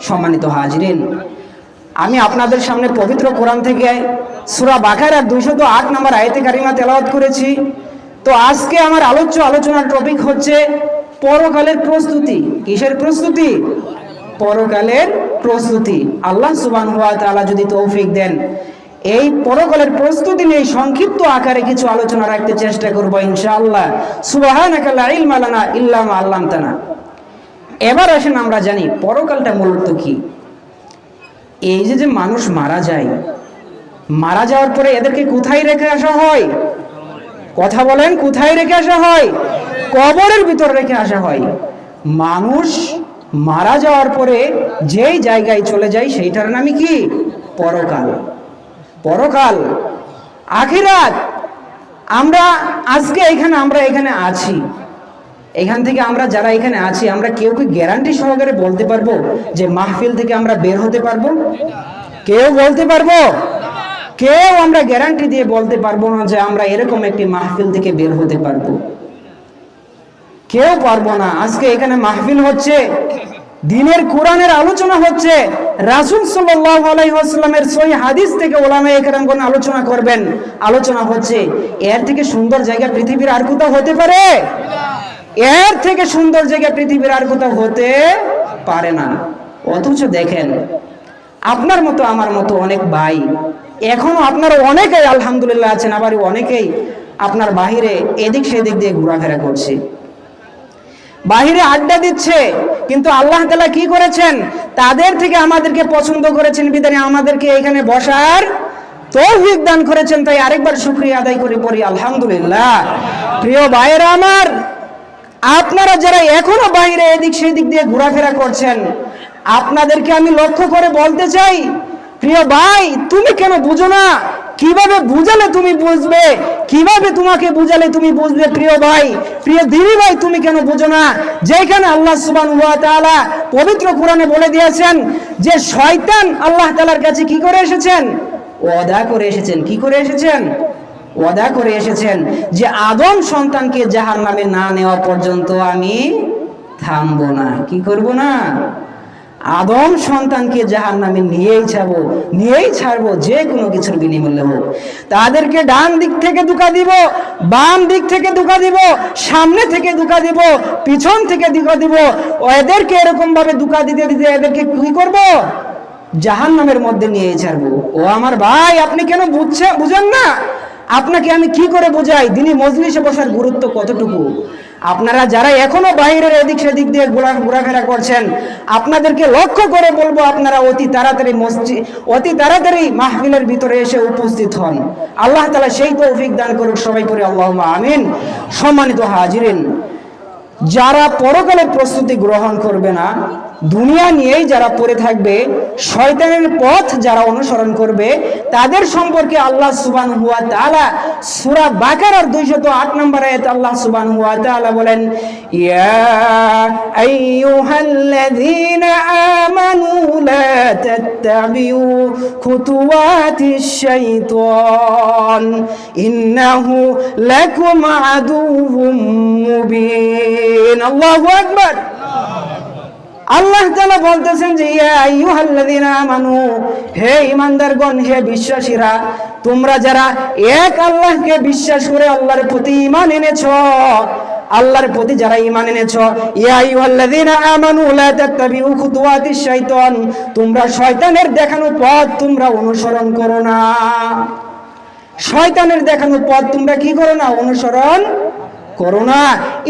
সম্মানিত হাজিরিন, আমি আপনাদের সামনে পবিত্র কোরআন থেকে সূরা বাকারার 208 নম্বর আয়াতে কারিমা তেলাওয়াত করেছি। তো আজকে আমার আলোচনার টপিক হচ্ছে পরকালের প্রস্তুতি। কিসের প্রস্তুতি? পরকালের প্রস্তুতি। আল্লাহ সুবহানাহু ওয়া তাআলা যদি তৌফিক দেন, এই পরকালের প্রস্তুতি নিয়ে সংক্ষিপ্ত আকারে কিছু আলোচনা রাখতে চেষ্টা করব ইনশাআল্লাহ। সুবহানাকা লা ইলমা লানা ইল্লা মা আল্লামতানা। এবার আসেন আমরা জানি পরকালটা মূলত কি। এই যে মানুষ মারা যায়, মারা যাওয়ার পরে এদেরকে কোথায় রেখে আসা হয়? কথা বলেন, কোথায় রেখে আসা হয়? কবরের ভিতর রেখে আসা হয়। মানুষ মারা যাওয়ার পরে যেই জায়গায় চলে যায় সেইটার নামই কি? পরকাল। পরকাল, আখিরাত। আমরা এখানে আছি, এখান থেকে আমরা যারা এখানে আছি, আমরা কেউ কি গ্যারান্টি সহকারে বলতে পারবো যে মাহফিল থেকে আমরা বের হতে পারবো? কেউ বলতে পারবো? কেউ আমরা গ্যারান্টি দিয়ে বলতে পারবো না যে আমরা এরকম একটি মাহফিল থেকে বের হতে পারবো। কেউ পারবো না। আজকে এখানে মাহফিল হচ্ছে, দ্বীনের কোরআনের আলোচনা হচ্ছে, রাসূল সাল্লাল্লাহু আলাইহি ওয়াসাল্লামের সহিহ হাদিস থেকে উলামায়ে কেরামগণ আলোচনা করবেন, আলোচনা হচ্ছে। এর থেকে সুন্দর জায়গা পৃথিবীর আর কোথাও হতে পারে? এর থেকে সুন্দর জায়গা পৃথিবীর আর কোথাও হতে পারে না। অথচ দেখেন, আপনার মতো আমার মতো অনেক ভাই, এখনো আপনারা অনেকেই আলহামদুলিল্লাহ আছেন, আবার অনেকেই আপনার বাহিরে এদিক সেদিক দিয়ে ঘোরাফেরা করছে, বাহিরে আড্ডা দিচ্ছে। কিন্তু আল্লাহ তাআলা কি করেছেন? তাদের থেকে আমাদেরকে পছন্দ করেছেন, বিধানে আমাদেরকে এখানে বসার তৌফিক দান করেছেন। তাই আরেকবার শুকরিয়া আদায় করে পড়ি আলহামদুলিল্লাহ। প্রিয় ভাইয়েরা আমার, আপনারা যারা এখনো বাইরে এদিক সেদিক দিয়ে ঘোরাফেরা করছেন, আপনাদেরকে আমি লক্ষ্য করে বলতে চাই, প্রিয় ভাই, তুমি কেন বুঝো না? কিভাবে বুঝালে তুমি বুঝবে? কিভাবে তোমাকে বুঝালে তুমি বুঝবে? প্রিয় ভাই, প্রিয় দিনী ভাই, তুমি কেন বুঝো না? যেখানে আল্লাহ সুবহানাহু ওয়া তাআলা পবিত্র কোরআনে বলে দিয়েছেন যে শয়তান আল্লাহ তাআলার কাছে কি করে এসেছেন? ওয়াদা করে এসেছেন। কি করে এসেছেন? ওয়াদা করে এসেছেন যে আদম সন্তানকে জাহান্নামে না নেওয়া পর্যন্ত আমি থামবো না। কি করব না? আদম সন্তানকে জাহান্নামে নিয়েই ছাড়বো, যে কোনো কিছুর বিনিময়ে হোক। তাদেরকে ডান দিক থেকে ধোঁকা দিব, বাম দিক থেকে ধোঁকা দিব, সামনে থেকে ধোঁকা দিব, পিছন থেকে ধোঁকা দিব। এদেরকে এরকম ভাবে ধোঁকা দিতে দিতে এদেরকে কি করব? জাহান্নামের মধ্যে নিয়েই ছাড়বো। ও আমার ভাই, আপনি কেন বুঝেন না? আপনাকে আমি কি করে বোঝাই দ্বীনি মজলিসে বসার গুরুত্ব কতটুকু? আপনারা যারা এখনো বাইরের এদিক সেদিক দিয়ে ঘোরাফেরা করছেন, আপনাদেরকে লক্ষ্য করে বলবো, আপনারা অতি তাড়াতাড়ি মাহফিলের ভিতরে এসে উপস্থিত হন। আল্লাহ তাআলা সেই তৌফিক দান করুক। সবাই পড়ি আল্লাহুম্মা আমিন। সম্মানিত হাজিরিন, যারা পরকালের প্রস্তুতি গ্রহণ করবে না, দুনিয়া নিয়েই যারা পড়ে থাকবে, শয়তানের পথ যারা অনুসরণ করবে, তাদের সম্পর্কে আল্লাহ সুবহানাহু ওয়া তাআলা সূরা বাকারার 208 নম্বর আয়াতে আল্লাহ সুবহানাহু ওয়া তাআলা বলেন, ইয়া আইয়ুহাল্লাযীনা আমানু লা তাত্তাবিউ খুতুওয়াতিশ শাইতান ইন্নাহু লাকুম আদুউম মুবিন। আল্লাহু আকবার। আল্লাহ তাআলা বলতেছেন যে ইয়া আইয়ুহাল্লাযীনা আমানু, হে ঈমানদারগণ, হে বিশ্বাসীরা, তোমরা যারা এক আল্লাহকে বিশ্বাস করে আল্লাহর প্রতি ঈমান এনেছো, আল্লাহর প্রতি যারা ঈমান এনেছো, ইয়া আইয়ুহাল্লাযীনা আমানু লা তাত্তাবিউ খুতুওয়াতিশ শাইতান, তোমরা শয়তানের দেখানো পথ তোমরা অনুসরণ করো না। শয়তানের দেখানো পথ তোমরা কি করো না? অনুসরণ করো না।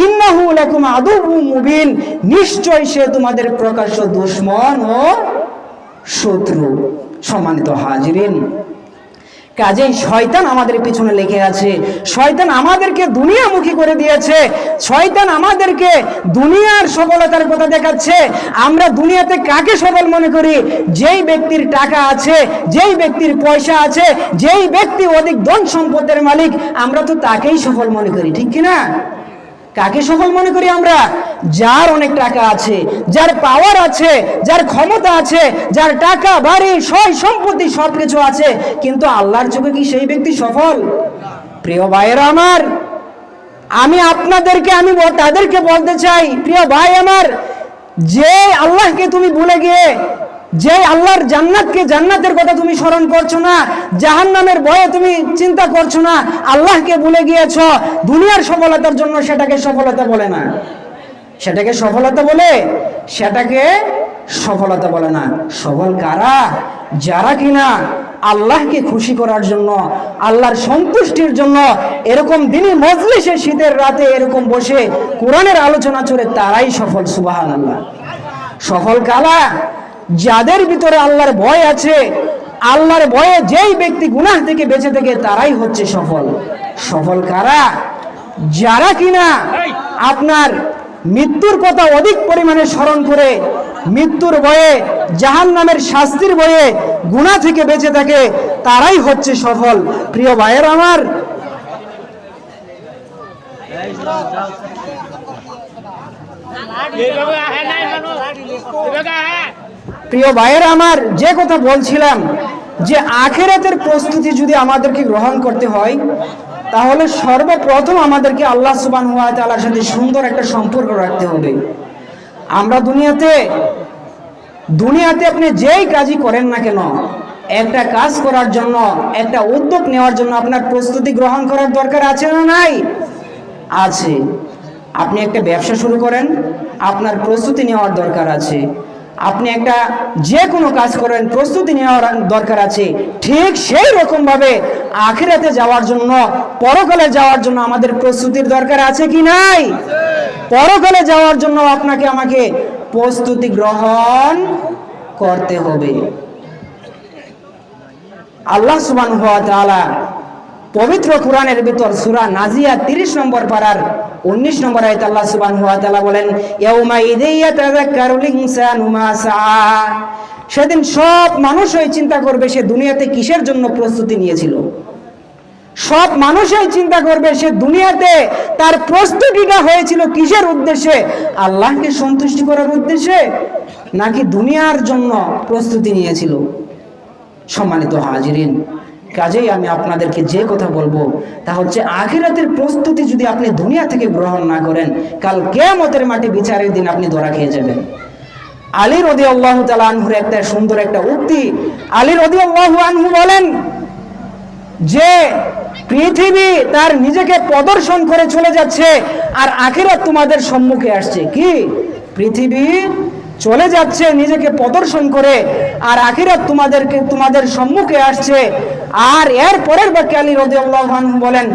ইন্নাহু লাকুম আদুউম মুবিন, নিশ্চয় সে তোমাদের প্রকাশ্য দুশমন ও শত্রু। সম্মানিত হাজিরিন, কাজেই শয়তান আমাদের পিছনে লেগে আছে, শয়তান আমাদেরকে দুনিয়ামুখী করে দিয়েছে, শয়তান আমাদেরকে দুনিয়ার সফলতার কথা দেখাচ্ছে। আমরা দুনিয়াতে কাকে সফল মনে করি? যেই ব্যক্তির টাকা আছে, যেই ব্যক্তির পয়সা আছে, যেই ব্যক্তি অধিক ধন সম্পদের মালিক, আমরা তো তাকেই সফল মনে করি, ঠিক কিনা? কাকে সফল মনে করি আমরা? যার অনেক টাকা আছে, যার পাওয়ার আছে, যার ক্ষমতা আছে, যার টাকা বাড়ি সয় সম্পত্তি সবকিছু আছে, কিন্তু আল্লাহর চোখে কি সেই ব্যক্তি সফল? প্রিয় ভাইয়েরা আমার, আমি তাদেরকে বলতে চাই, প্রিয় ভাই আমার, যে আল্লাহকে তুমি ভুলে গিয়ে যে আল্লাহর জান্নাতের কথা তুমি স্মরণ করছো না, জাহান্নামের ভয়ে তুমি চিন্তা করছো না, আল্লাহকে ভুলে গিয়েছো, দুনিয়ার সফলতার জন্য সেটাকে সফলতা বলে না। সেটাকে সফলতা বলে? সেটাকে সফলতা বলে না। সফল কারা? যারা কিনা আল্লাহকে খুশি করার জন্য, আল্লাহর সন্তুষ্টির জন্য এরকম দিনই মজলিসে শীতের রাতে এরকম বসে কোরআনের আলোচনা করে, তারাই সফল। সুবহানাল্লাহ। সফল কারা? যাদের ভিতরে আল্লাহর ভয় আছে, আল্লাহর ভয়ে যেই ব্যক্তি গুনাহ থেকে বেঁচে থাকে, তারাই হচ্ছে সফল। সফল কারা? যারা কিনা আপনার মৃত্যুর কথা অধিক পরিমাণে স্মরণ করে, মৃত্যুর ভয়ে, জাহান্নামের শাস্তির ভয়ে গুনাহ থেকে বেঁচে থাকে, তারাই হচ্ছে সফল। প্রিয় ভাইয়ের আমার, প্রিয় ভাইয়েরা আমার, যে কথা বলছিলাম যে আখিরাতের প্রস্তুতি যদি আমাদেরকে গ্রহণ করতে হয়, তাহলে সর্বপ্রথম আমাদেরকে আল্লাহ সুবহানাহু ওয়া তাআলার সাথে সুন্দর একটা সম্পর্ক রাখতে হবে। আমরা দুনিয়াতে আপনি যেই কাজই করেন না কেন, একটা কাজ করার জন্য, একটা উদ্যোগ নেওয়ার জন্য আপনার প্রস্তুতি গ্রহণ করার দরকার আছে না নাই? আছে। আপনি একটা ব্যবসা শুরু করেন, আপনার প্রস্তুতি নেওয়ার দরকার আছে। আপনি একটা যে কোনো কাজ করেন, প্রস্তুতি নেওয়ার দরকার আছে। ঠিক সেই রকম ভাবে আখিরাতে যাওয়ার জন্য, পরকালে যাওয়ার জন্য আমাদের প্রস্তুতির দরকার আছে কি নাই? পরকালে যাওয়ার জন্য আপনাকে আমাকে প্রস্তুতি গ্রহণ করতে হবে। আল্লাহ সুবহানাহু ওয়া তাআলা পবিত্র কোরআনের ভিতর সূরা নাজিয়া 30 নম্বর পারার 19 নম্বর আয়াতে আল্লাহ সুবহানাহু ওয়া তাআলা বলেন, ইয়াউমা ইযি ইয়াতাযাক্কারুল ইনসানু মা সাআ। সেদিন সব মানুষই চিন্তা করবে সে দুনিয়াতে কিসের জন্য প্রস্তুতি নিয়েছিল। সব মানুষই চিন্তা করবে সে দুনিয়াতে তার প্রস্তুতিটা হয়েছিল কিসের উদ্দেশ্যে? আল্লাহকে সন্তুষ্টি করার উদ্দেশ্যে, নাকি দুনিয়ার জন্য প্রস্তুতি নিয়েছিল? সম্মানিত হাজিরিন, কাজেই আমি আপনাদেরকে যে কথা বলবো তা হচ্ছে, আখিরাতের প্রস্তুতি যদি আপনি দুনিয়া থেকে গ্রহণ না করেন, কাল কিয়ামতের মাঠে বিচারের দিন আপনি ধরা খেয়ে যাবেন। আলী রাদিয়াল্লাহু তাআলা আনহুর একটা সুন্দর একটা উক্তি, আলী রাদিয়াল্লাহু আনহু বলেন যে পৃথিবী তার নিজেকে প্রদর্শন করে চলে যাচ্ছে, আর আখিরাত তোমাদের সম্মুখে আসছে। কি? পৃথিবী চলে যাচ্ছে নিজেকে প্রদর্শন করে, আর আখিরাত তোমাদের সম্মুখে আসছে। আর এর পরের বাক্যে আলী রাদিয়াল্লাহু আনহু বলেন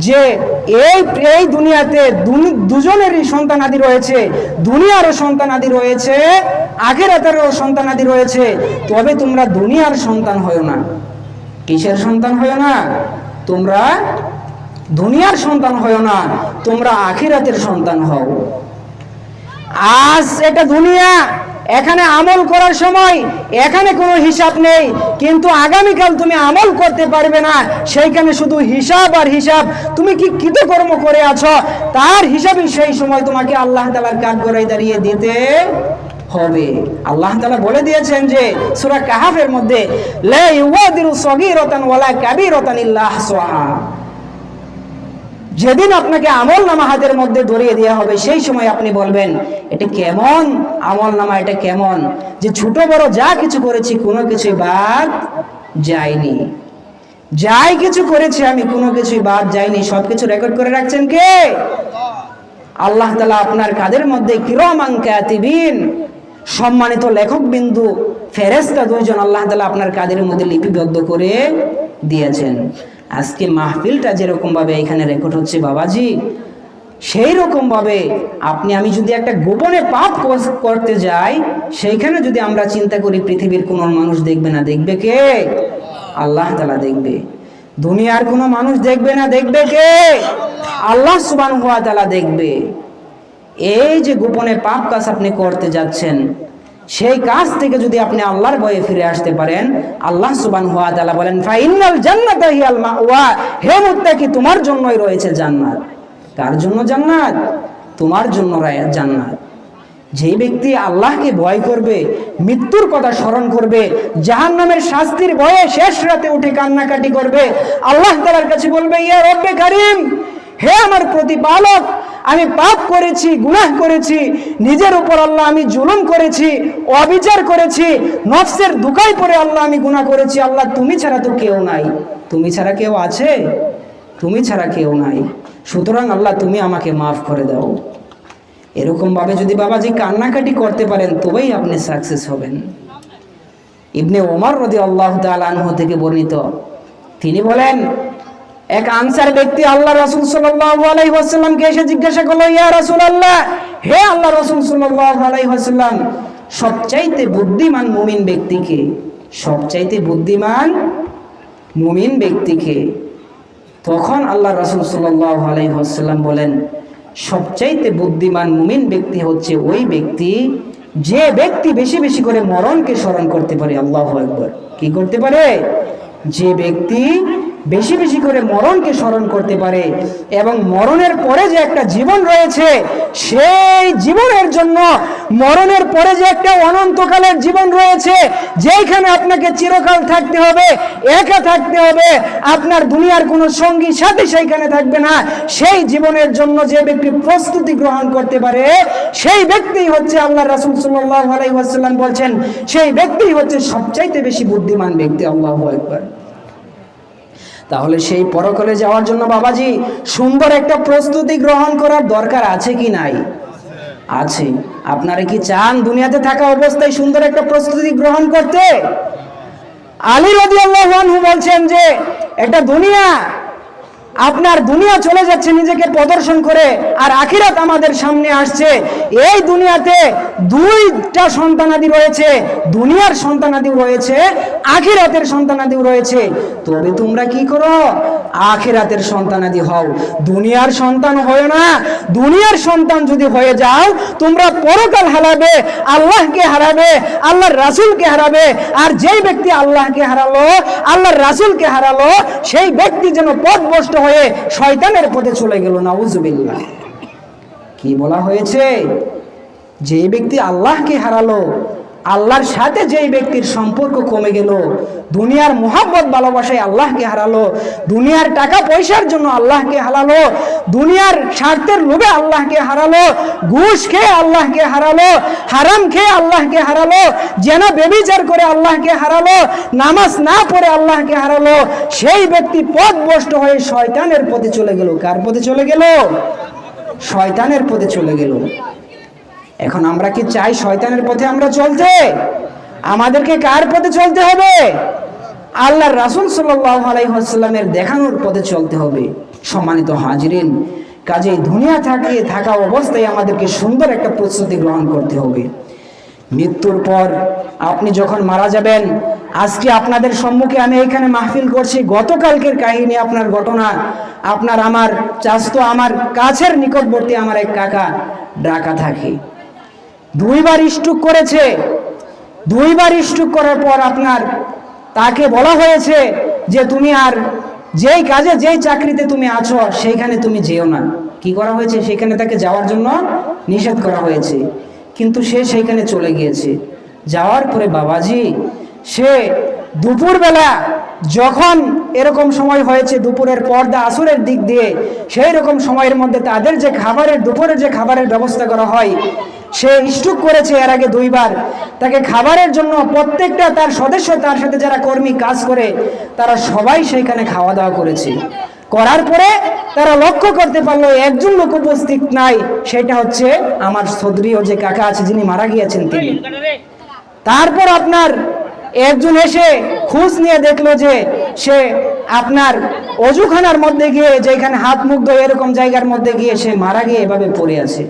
যে এই দুনিয়াতে দুজনেরই সন্তানাদি রয়েছে, দুনিয়ারও সন্তানাদি রয়েছে, আখিরাতেরও সন্তানাদি রয়েছে, তবে তোমরা দুনিয়ার সন্তান হয়ো না। কিসের সন্তান হয়ো না? তোমরা দুনিয়ার সন্তান হয়ো না, তোমরা আখিরাতের সন্তান হও। আজ এটা দুনিয়া, এখানে আমল করার সময় এখানে কোনো হিসাব নেই, কিন্তু আগামীকাল তুমি আমল করতে পারবে না, সেইখানে শুধু হিসাব আর হিসাব। তুমি কি কৃতকর্ম করে আছো তার হিসাবে সেই সময় তোমাকে আল্লাহ তাআলার কাঠগড়ায় দাঁড়িয়ে দিতে হবে। আল্লাহ তাআলা বলে দিয়েছেন যে সূরা কাহাফের মধ্যে, লা ইউগাদিরু সগীরাতান ওয়ালা কাবীরাতান ইল্লা আহসাহা। যেদিন আপনাকে আমল নামা হাতের মধ্যে ধরিয়ে দেওয়া হবে, সেই সময় আপনি বলবেন, এটা কেমন আমল নামা, এটা কেমন যে ছোট বড় যা কিছু করেছি কোনো কিছুই বাদ যায়নি। যাই কিছু করেছি আমি কোনো কিছুই বাদ যায়নি, সবকিছু রেকর্ড করে রাখছেন কে? আল্লাহ তাআলা আপনার কাদের মধ্যে কিরামান কাতিবিন, সম্মানিত লেখক বিন্দু ফেরেশতা দুইজন আল্লাহ তাআলা আপনার কাদের মধ্যে লিপিবদ্ধ করে দিয়েছেন। আজকে মাহফিলটা যেরকম ভাবে এখানে রেকর্ড হচ্ছে বাবাজি, সেই রকম ভাবে আমি যদি একটা গোপনে পাপ করতে যাই, সেইখানে যদি আমরা চিন্তা করি পৃথিবীর কোনো মানুষ দেখবে না, দেখবে কে? আল্লাহ তাআলা দেখবে। দুনিয়ার কোনো মানুষ দেখবে না, দেখবে কে? আল্লাহ সুবহানাহু ওয়া তাআলা দেখবে। এই যে গোপনে পাপ কাজ আপনি করতে যাচ্ছেন, সেই কাজ থেকে যদি আপনি আল্লাহর ভয়ে ফিরে আসতে পারেন, আল্লাহ সুবহানাহু ওয়া তাআলা বলেন, ফাইনাল জান্নাতা হিয়াল মাওয়া, হে মুত্তাকি তোমার জন্যই রয়েছে জান্নাত। কার জন্য জান্নাত? তোমার জন্য জান্নাত। যেই ব্যক্তি আল্লাহকে ভয় করবে, মৃত্যুর কথা স্মরণ করবে, জাহান্নামের শাস্তির ভয়ে শেষ রাতে উঠে কান্নাকাটি করবে, আল্লাহ তাআলার কাছে বলবে, ইয়া রব্বে কারীম, হে আমার প্রতিপালক, আমি পাপ করেছি, গুনাহ করেছি, নিজের উপর আল্লাহ আমি জুলুম করেছি, অবিচার করেছি, নফসের ধোঁকায় পড়ে আল্লাহ আমি গুনাহ করেছি। আল্লাহ তুমি ছাড়া তো কেউ নাই। তুমি ছাড়া কেউ আছে? তুমি ছাড়া কেউ নাই। সুতরাং আল্লাহ তুমি আমাকে মাফ করে দাও। এরকম ভাবে যদি বাবাজি কান্নাকাটি করতে পারেন তবেই আপনি সাকসেস হবেন। ইবনে ওমর রাদিয়াল্লাহু তাআলা আনহু থেকে বর্ণিত, তিনি বলেন, এক আনসার ব্যক্তি আল্লাহ রাসূল সাল্লাল্লাহু আলাইহি ওয়াসাল্লামকে এসে জিজ্ঞাসা করলো, ইয়া রাসূলুল্লাহ, হে আল্লাহ রাসূল সাল্লাল্লাহু আলাইহি ওয়াসাল্লাম, সবচাইতে বুদ্ধিমান মুমিন ব্যক্তিকে? সবচাইতে বুদ্ধিমান মুমিন ব্যক্তিকে? তখন আল্লাহ রাসূল সাল্লাল্লাহু আলাইহি ওয়াসাল্লাম বলেন, সবচাইতে বুদ্ধিমান মুমিন ব্যক্তি হচ্ছে ওই ব্যক্তি যে ব্যক্তি বেশি বেশি করে মরণকে স্মরণ করতে পারে। আল্লাহু আকবার। কি করতে পারে? যে ব্যক্তি বেশি বেশি করে মরণকে স্মরণ করতে পারে এবং মরণের পরে যে একটা জীবন রয়েছে, সেই জীবনের জন্য মরণের পরে যে একটা অনন্তকালের জীবন রয়েছে, যেখানে আপনাকে চিরকাল থাকতে হবে, একা থাকতে হবে, আপনার দুনিয়ার কোনো সঙ্গী সাথী সেইখানে থাকবে না, সেই জীবনের জন্য যে ব্যক্তি প্রস্তুতি গ্রহণ করতে পারে, সেই ব্যক্তিই হচ্ছে, আল্লাহ রাসূল সাল্লাল্লাহু আলাইহি ওয়াসাল্লাম বলছেন, সেই ব্যক্তিই হচ্ছে সবচাইতে বেশি বুদ্ধিমান ব্যক্তি। আল্লাহু আকবার। তাহলে সেই পরকালে যাওয়ার জন্য বাবাজি সুন্দর একটা প্রস্তুতি গ্রহণ করার দরকার আছে কি নাই? আছে। আপনারা কি চান দুনিয়াতে থাকা অবস্থায় সুন্দর একটা প্রস্তুতি গ্রহণ করতে? আলী রাদিয়াল্লাহু আনহু বলছেন যে এটা দুনিয়া, আপনার দুনিয়া চলে যাচ্ছে নিজেকে প্রদর্শন করে, আর আখিরাত আমাদের সামনে আসছে। এই দুনিয়াতে দুইটা সন্তানাদি রয়েছে, দুনিয়ার সন্তানাদিও রয়েছে, আখিরাতের সন্তানাদিও রয়েছে। তবে তোমরা কি করো? আখিরাতের সন্তানাদি হও, দুনিয়ার সন্তান হয় না। দুনিয়ার সন্তান যদি হয়ে যাও, তোমরা পরকাল হারাবে, আল্লাহকে হারাবে, আল্লাহর রাসূলকে হারাবে। আর যেই ব্যক্তি আল্লাহকে হারালো, আল্লাহর রাসূলকে হারালো, সেই ব্যক্তি যেন পথভ্রষ্ট হয়ে শয়তানের পথে চলে গেল। নাউজুবিল্লাহ। কি বলা হয়েছে? যে ব্যক্তি আল্লাহকে হারালো, আল্লাহর সাথে যেই ব্যক্তির সম্পর্ক কমে গেল, দুনিয়ার মোহাব্বত ভালোবাসায় আল্লাহকে হারালো, দুনিয়ার টাকা পয়সার জন্য আল্লাহকে হারালো, দুনিয়ার স্বার্থের লোভে আল্লাহকে হারালো, ঘুষ খেয়ে আল্লাহকে হারালো, হারাম খেয়ে আল্লাহকে হারালো, জেনা ব্যভিচার করে আল্লাহকে হারালো, নামাজ না পড়ে আল্লাহকে হারালো, সেই ব্যক্তি পথভ্রষ্ট হয়ে শয়তানের পথে চলে গেল। কার পথে চলে গেল? শয়তানের পথে চলে গেল। এখন আমরা কি চাই শয়তানের পথে আমরা চলতে? আমাদেরকে কার পথে চলতে হবে? আল্লাহর রাসূল সাল্লাল্লাহু আলাইহি ওয়াসাল্লামের দেখানোর পথে চলতে হবে। সম্মানিত হাজিরিন, কাজেই দুনিয়া থাকা অবস্থায় আমাদেরকে সুন্দর একটা প্রস্তুতি গ্রহণ করতে হবে। মৃত্যুর পর আপনি যখন মারা যাবেন, আজকে আপনাদের সম্মুখে আমি এখানে মাহফিল করছি, গতকালকের কাহিনী, আপনার ঘটনা, আপনার আমার চাচতো, আমার কাছের নিকটবর্তী আমার এক কাকা ঢাকা থাকে, দুইবার স্ট্রোক করেছে। দুইবার স্ট্রোক করার পর তাকে বলা হয়েছে যে তুমি আর যেই কাজে যেই চাকরিতে তুমি আছো সেইখানে তুমি যেও না। কি করা হয়েছে? সেখানে তাকে যাওয়ার জন্য নিষেধ করা হয়েছে, কিন্তু সে সেইখানে চলে গিয়েছে। যাওয়ার পরে বাবাজি সে দুপুরবেলা যখন এরকম সময় হয়েছে, দুপুরের পর্দা আসরের দিক দিয়ে, সেই রকম সময়ের মধ্যে তাদের যে দুপুরের যে খাবারের ব্যবস্থা করা হয়, সে স্ট্রোক করেছে এর আগে দুইবার। তাকে খাবারের জন্য প্রত্যেকটা তার সদস্য, তার সাথে যারা কর্মী কাজ করে, তারা সবাই সেইখানে খাওয়া দাওয়া করেছে। করার পরে তারা লক্ষ্য করতে পারলো একজন লোক উপস্থিত নাই, সেটা হচ্ছে আমার সদরীয় যে কাকা আছে যিনি মারা গিয়েছেন তিনি। তারপর একজন এসে খোঁজ নিয়ে দেখলো যে সে অজুখানার মধ্যে গিয়ে, যেখানে হাত মুখ ধোয় এরকম জায়গার মধ্যে গিয়ে সে মারা গিয়ে এভাবে পড়ে আছে।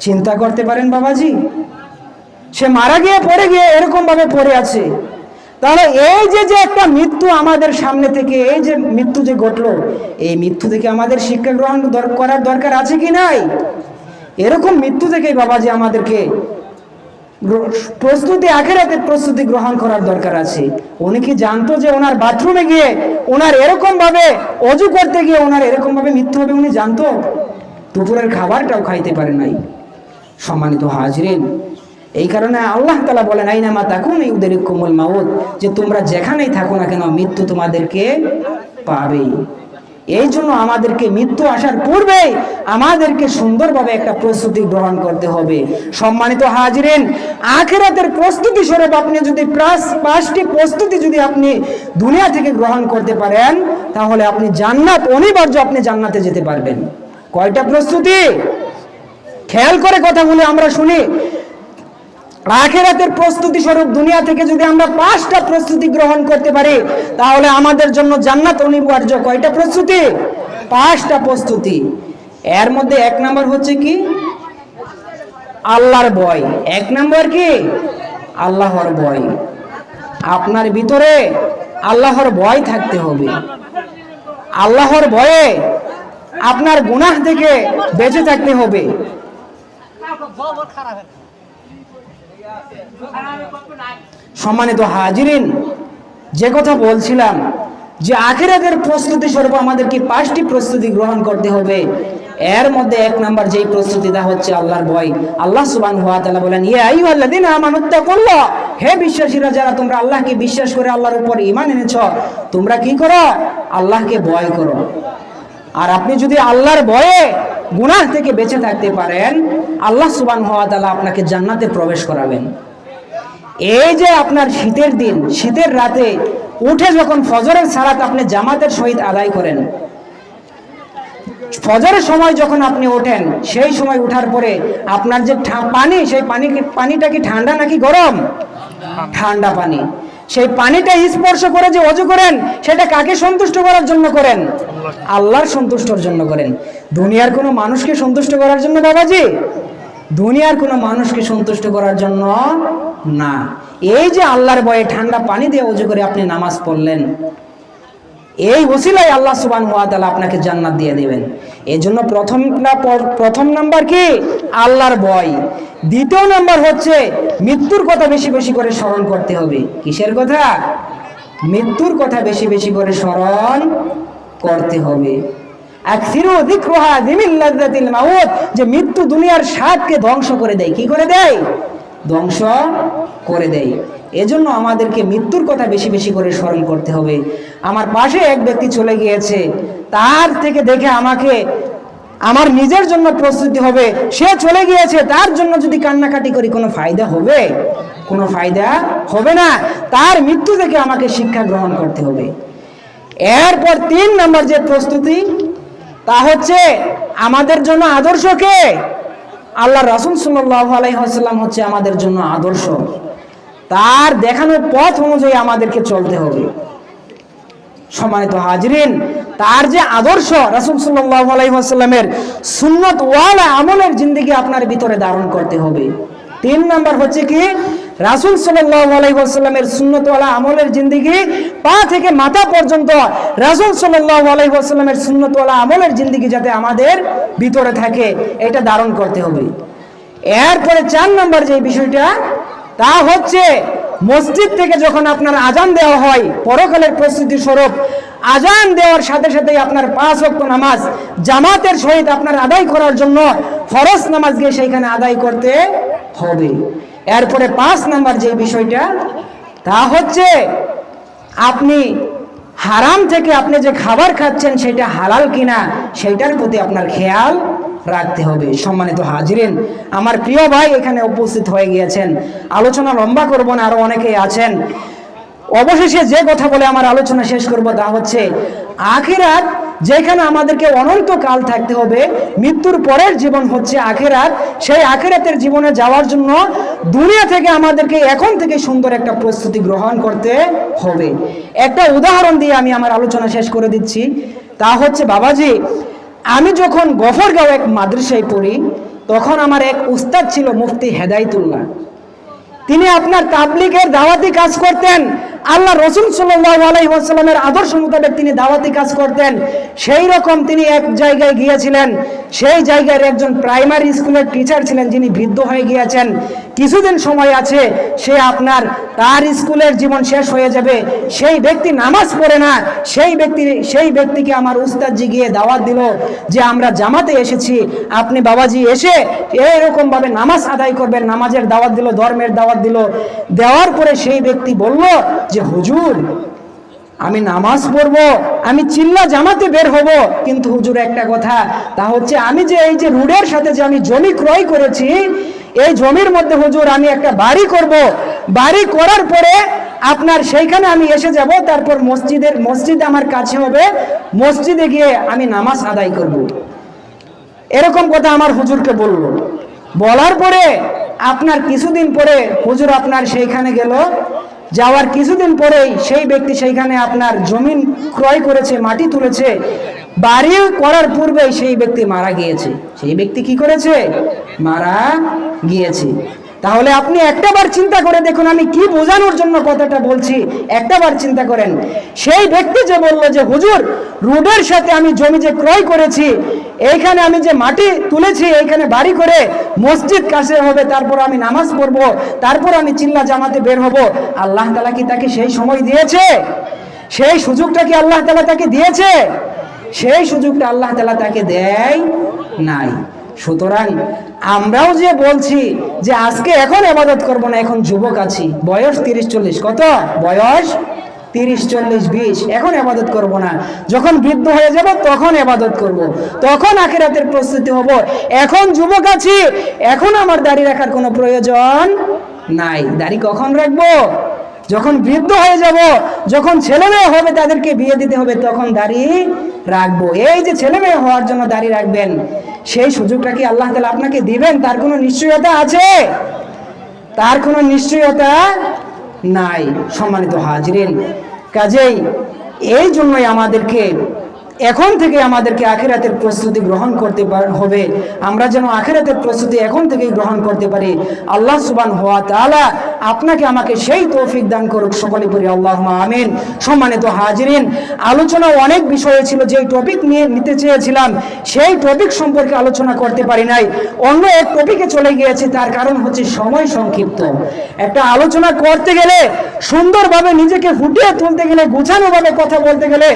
চিন্তা করতে পারেন বাবাজি, সে মারা গিয়ে পড়ে গিয়ে এরকম ভাবে পড়ে আছে। তাহলে এই যে একটা মৃত্যু আমাদের সামনে থেকে, এই যে মৃত্যু যে ঘটলো, এই মৃত্যু থেকে আমাদের শিক্ষা গ্রহণ করার দরকার আছে কি নাই? এরকম মৃত্যু থেকেই বাবাজি আমাদেরকে আখিরাতের প্রস্তুতি গ্রহণ করার দরকার আছে। উনি কি জানতো যে ওনার বাথরুমে গিয়ে ওনার এরকম ভাবে অজু করতে গিয়ে ওনার এরকম ভাবে মৃত্যু হবে? উনি জানতো? দুপুরের খাবারটাও খাইতে পারে নাই। সম্মানিত হাজিরিন, এই কারণে আল্লাহ তাআলা বলেন, আইনামা তাকুনু ইউদরিকুমুল মাউত, যে তোমরা যেখানেই থাকো না কেন মৃত্যু তোমাদেরকে পাবেই। এই জন্য আমাদেরকে মৃত্যু আসার পূর্বেই আমাদেরকে সুন্দরভাবে একটা প্রস্তুতি গ্রহণ করতে হবে। সম্মানিত হাজিরিন, আখিরাতের প্রস্তুতি স্বরূপ আপনি যদি 5টি প্রস্তুতি যদি আপনি দুনিয়া থেকে গ্রহণ করতে পারেন, তাহলে আপনি জান্নাত অনিবার্য, আপনি জান্নাতে যেতে পারবেন। কয়টা প্রস্তুতি? খেয়াল করে কথাগুলো আমরা শুনি। আখিরাতের প্রস্তুতি স্বরূপ দুনিয়া থেকে যদি আমরা 5টা প্রস্তুতি গ্রহণ করতে পারি, তাহলে আমাদের জন্য জান্নাত অনিবার্য। কয়টা প্রস্তুতি? 5টা প্রস্তুতি। এর মধ্যে 1 নাম্বার হচ্ছে কি? আল্লাহর ভয়। 1 নাম্বার কি? আল্লাহর ভয়। আপনার ভিতরে আল্লাহর ভয় থাকতে হবে। আল্লাহর ভয়ে আপনার গুনাহ থেকে বেঁচে থাকতে হবে। সম্মানিত হাজিরিন, যে কথা বলছিলাম যে আখিরাতের প্রস্তুতি স্বরূপ আমাদেরকে 5টি প্রস্তুতি গ্রহণ করতে হবে। এর মধ্যে 1 নাম্বার যেই প্রস্তুতিটা হচ্ছে আল্লাহর ভয়। আল্লাহ সুবহানাহু ওয়া তাআলা বলেন, ইয়া আইয়ুহাল্লাযীনা আমানুত্তাকুল্লাহ, হে বিশ্বাসীরা যারা তোমরা আল্লাহকে বিশ্বাস করে আল্লাহর উপর ঈমান এনেছো, তোমরা কি করো? আল্লাহকে ভয় করো। আর আপনি যদি আল্লাহর ভয়ে গুনাহ থেকে বেঁচে থাকতে পারেন, আল্লাহ সুবহানাহু ওয়া তাআলা আপনাকে জান্নাতে প্রবেশ করাবেন। এই যে আপনার শীতের দিন, শীতের রাতে উঠে যখন ফজরের সালাত আপনি জামাতের সহিত আদায় করেন, ফজরের সময় যখন আপনি ওঠেন, সেই সময় উঠার পরে আপনার যে পানি, সেই পানিটা কি ঠান্ডা নাকি গরম? ঠান্ডা পানি। সেই পানিটা স্পর্শ করে যে ওযু করেন, সেটা কাকে সন্তুষ্ট করার জন্য করেন? আল্লাহর সন্তুষ্টর জন্য করেন। দুনিয়ার কোনো মানুষকে সন্তুষ্ট করার জন্য বাবাজি? দুনিয়ার কোনো মানুষকে সন্তুষ্ট করার জন্য না। এই যে আল্লাহর ভয়ে ঠান্ডা পানি দিয়ে ওযু করে আপনি নামাজ পড়লেন, এই ওসিলায় আল্লাহ সুবহানাহু ওয়া তাআলা আপনাকে জান্নাত দিয়ে দিবেন। এজন্য প্রথম নাম্বার কি? আল্লাহর ভয়। দ্বিতীয় নাম্বার হচ্ছে মৃত্যুর কথা বেশি বেশি করে স্মরণ করতে হবে। কিসের কথা? মৃত্যুর কথা বেশি বেশি করে স্মরণ করতে হবে। আকসিরু যিকরুহা যিমিল লাযযাতিল মাউত, যে মৃত্যু দুনিয়ার স্বাদকে ধ্বংস করে দেয়। কি করে দেয়? ধ্বংস করে দেয়। এজন্য আমাদেরকে মৃত্যুর কথা বেশি বেশি করে স্মরণ করতে হবে। আমার পাশে এক ব্যক্তি চলে গিয়েছে, তার থেকে দেখে আমাকে আমার নিজের জন্য প্রস্তুতি হবে। সে চলে গিয়েছে, তার জন্য যদি কান্নাকাটি করি কোনো ফায়দা হবে? কোনো ফায়দা হবে না। তার মৃত্যু থেকে আমাকে শিক্ষা গ্রহণ করতে হবে। এরপর 3 নাম্বার যে প্রস্তুতি, তা হচ্ছে আমাদের জন্য আদর্শ কে? আল্লাহ রাসূল সাল্লাল্লাহু আলাইহি ওয়াসাল্লাম হচ্ছে আমাদের জন্য আদর্শ। তার দেখানো পথ অনুযায়ী আমাদেরকে চলতে হবে। সম্মানিত হাজিরিন, তার যে আদর্শ, রাসূল সাল্লাল্লাহু আলাইহি ওয়াসাল্লামের সুন্নাত ওয়ালা আমলের জিন্দেগি আপনার ভিতরে ধারণ করতে হবে। 3 নাম্বার হচ্ছে কি? রাসূল সাল্লাল্লাহু আলাইহি ওয়াসাল্লামের সুন্নাত ওয়ালা আমলের জিন্দেগি পা থেকে মাথা পর্যন্ত রাসূল সাল্লাল্লাহু আলাইহি ওয়াসাল্লামের সুন্নাত ওয়ালা আমলের জিন্দেগি যাতে আমাদের ভিতরে থাকে, এটা ধারণ করতে হবে। এরপরে 4 নাম্বার যে বিষয়টা, তা হচ্ছে মসজিদ থেকে যখন আপনার আজান দেওয়া হয়, পরকালের প্রস্তুতি স্বরূপ আজান দেওয়ার সাথে সাথেই আপনার 5 ওয়াক্ত নামাজ জামাতের সহিত আপনার আদায় করার জন্য ফরজ নামাজ গিয়ে সেইখানে আদায় করতে হবে। এরপরে 5 নাম্বার যে বিষয়টা, তা হচ্ছে আপনি হারাম থেকে আপনি যে খাবার খাচ্ছেন সেটা হালাল কিনা, সেইটার প্রতি আপনার খেয়াল রাখতে হবে। সম্মানিত হাজিরিন, আমার প্রিয় ভাই এখানে উপস্থিত হয়ে গিয়েছেন। আলোচনা লম্বা করব না, আরো অনেকেই আছেন। অবশেষে যে কথা বলে আমার আলোচনা শেষ করব, তা হচ্ছে আখিরাত, যেখানে আমাদেরকে অনন্তকাল থাকতে হবে। মৃত্যুর পরের জীবন হচ্ছে আখিরাত। সেই আখিরাতের জীবনে যাওয়ার জন্য দুনিয়া থেকে আমাদেরকে এখন থেকে সুন্দর একটা প্রস্তুতি গ্রহণ করতে হবে। একটা উদাহরণ দিয়ে আমি আমার আলোচনা শেষ করে দিচ্ছি। তা হচ্ছে বাবাজি, আমি যখন গফরগাঁও এক মাদ্রাসায় পড়ি, তখন আমার এক উস্তাদ ছিল মুফতি হেদায়েতুল্লাহ। তিনি আপনার তাবলীগের দাওয়াতি কাজ করতেন। আল্লাহ রাসূল সাল্লাল্লাহু আলাইহি ওয়াসাল্লামের আদর্শ মোতাবেক তিনি দাওয়াতি কাজ করতেন। সেই রকম তিনি এক জায়গায় গিয়েছিলেন। সেই জায়গার একজন প্রাইমারি স্কুলের টিচার ছিলেন, যিনি বৃদ্ধ হয়ে গিয়েছেন। কিছুদিন সময় আছে, সে আপনার তার স্কুলের জীবন শেষ হয়ে যাবে। সেই ব্যক্তি নামাজ পড়ে না। সেই ব্যক্তিকে আমার উস্তাদজি গিয়ে দাওয়াত দিল যে আমরা জামাতে এসেছি, আপনি বাবাজি এসে এরকম ভাবে নামাজ আদায় করবেন। নামাজের দাওয়াত দিল, ধর্মের দাওয়াত দিল। দেওয়ার পরে সেই ব্যক্তি বলল যে হুজুর, আমি নামাজ পড়বো, আমি চিল্লা জামাতে বের হব, কিন্তু হুজুর একটা কথা, তা হচ্ছে আমি যে এই যে রোডের সাথে যে আমি জমি ক্রয় করেছি, এই জমির মধ্যে হুজুর আমি একটা বাড়ি করব, বাড়ি করার পরে আপনার সেইখানে আমি এসে যাব, তারপর মসজিদ আমার কাছে হবে, মসজিদে গিয়ে আমি নামাজ আদায় করব। এরকম কথা আমার হুজুরকে বলল। বলার পরে আপনার কিছুদিন পরে হুজুর আপনার সেইখানে গেল, যাওয়ার কিছুদিন পরেই সেই ব্যক্তি সেইখানে আপনার জমিন ক্রয় করেছে, মাটি তুলেছে, বাড়ি করার পূর্বেই সেই ব্যক্তি মারা গিয়েছে। সেই ব্যক্তি কি করেছে? মারা গিয়েছে। তাহলে আপনি একটাবার চিন্তা করে দেখুন, আমি কি বোঝানোর জন্য কথাটা বলছি, একটাবার চিন্তা করেন। সেই ব্যক্তি যে বললো যে হুজুর রোডের সাথে আমি জমি যে ক্রয় করেছি, এইখানে আমি যে মাটি তুলেছি, এইখানে বাড়ি করে মসজিদ কাছে হবে, তারপর আমি নামাজ পড়বো, তারপর আমি চিল্লা জামাতে বের হব, আল্লাহ তাআলা কি তাকে সেই সময় দিয়েছে? সেই সুযোগটা কি আল্লাহ তাআলা তাকে দিয়েছে? সেই সুযোগটা আল্লাহ তাআলা তাকে দেয় নাই। সুতরাং আমরাও যে বলছি যে আজকে এখন ইবাদত করব না, এখন যুবক আছি, বয়স 30-40, কত বয়স? 30-40-20, এখন ইবাদত করব না, যখন বৃদ্ধ হয়ে যাব তখন ইবাদত করব, তখন আখিরাতের প্রস্তুতি হব। এখন যুবক আছি, এখন আমার দাড়ি রাখার কোনো প্রয়োজন নাই। দাড়ি কখন রাখবো? যখন বৃদ্ধ হয়ে যাব, যখন ছেলে মেয়ে হবে, তাদেরকে বিয়ে দিতে হবে, তখন দাড়ি রাখবো। এই যে ছেলে মেয়ে হওয়ার জন্য দাড়ি রাখবেন, সেই সুযোগটা কি আল্লাহ তাআলা আপনাকে দিবেন? তার কোনো নিশ্চয়তা আছে? তার কোনো নিশ্চয়তা নাই। সম্মানিত হাজিরিন, কাজেই এই জন্যই আমাদেরকে এখন থেকে আমাদেরকে আখিরাতের প্রস্তুতি গ্রহণ করতে হবে। আমরা যেন আখিরাতের প্রস্তুতি এখন থেকেই গ্রহণ করতে পারি। আল্লাহ সুবহানাহু ওয়া তাআলা আপনাকে আমাকে সেই তৌফিক দান করুক, সকলে পড়ি আল্লাহুম্মা আমিন। সম্মানিত হাজিরিন, আলোচনা অনেক বিষয় ছিল, যেই টপিক নিয়ে নিতে চেয়েছিলাম সেই টপিক সম্পর্কে আলোচনা করতে পারি নাই, অন্য এক টপিকে চলে গিয়েছি। তার কারণ হচ্ছে সময় সংক্ষিপ্ত। একটা আলোচনা করতে গেলে, সুন্দরভাবে নিজেকে ফুটিয়ে তুলতে গেলে, গোছানোভাবে কথা বলতে গেলে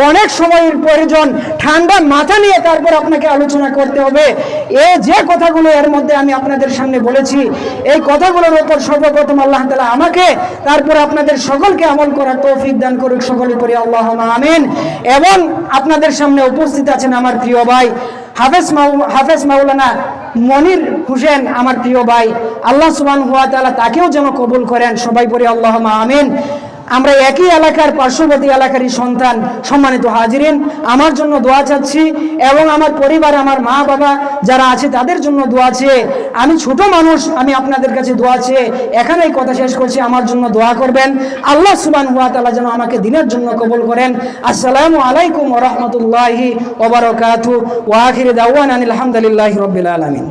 অনেক সময়ের প্রয়োজন। ঠান্ডা মাথা নিয়ে তারপর আপনাকে আলোচনা করতে হবে। এই যে কথাগুলো এর মধ্যে আমি আপনাদের সামনে বলেছি, এই কথাগুলোর উপর সর্বপ্রথম আল্লাহ তাআলা আমাকে, তারপর আপনাদের সকলকে আমল করার তৌফিক দান করুক, সকলে পড়ি আল্লাহুম্মা আমিন। এবং আপনাদের সামনে উপস্থিত আছেন আমার প্রিয় ভাই হাফেজ মাওলানা মনির হোসেন, আমার প্রিয় ভাই, আল্লাহ সুবহানাহু ওয়া তাআলা তাকেও যেন কবুল করেন, সবাই পড়ি আল্লাহুম্মা আমিন। আমরা একই এলাকার, পার্শ্ববর্তী এলাকারই সন্তান। সম্মানিত হাজিরিন, আমার জন্য দোয়া চাচ্ছি এবং আমার পরিবার, আমার মা বাবা যারা আছে তাদের জন্য দোয়া চেয়ে, আমি ছোট মানুষ, আমি আপনাদের কাছে দোয়া চেয়ে এখানেই কথা শেষ করছি। আমার জন্য দোয়া করবেন, আল্লাহ সুবহানাহু ওয়া তাআলা যেন আমাকে দিনের জন্য কবুল করেন। আসসালামু আলাইকুম ওয়া রাহমাতুল্লাহি ওয়া বারাকাতুহু ওয়া আখিরু দাওয়ানা আলহামদুলিল্লাহি রাব্বিল আলামিন।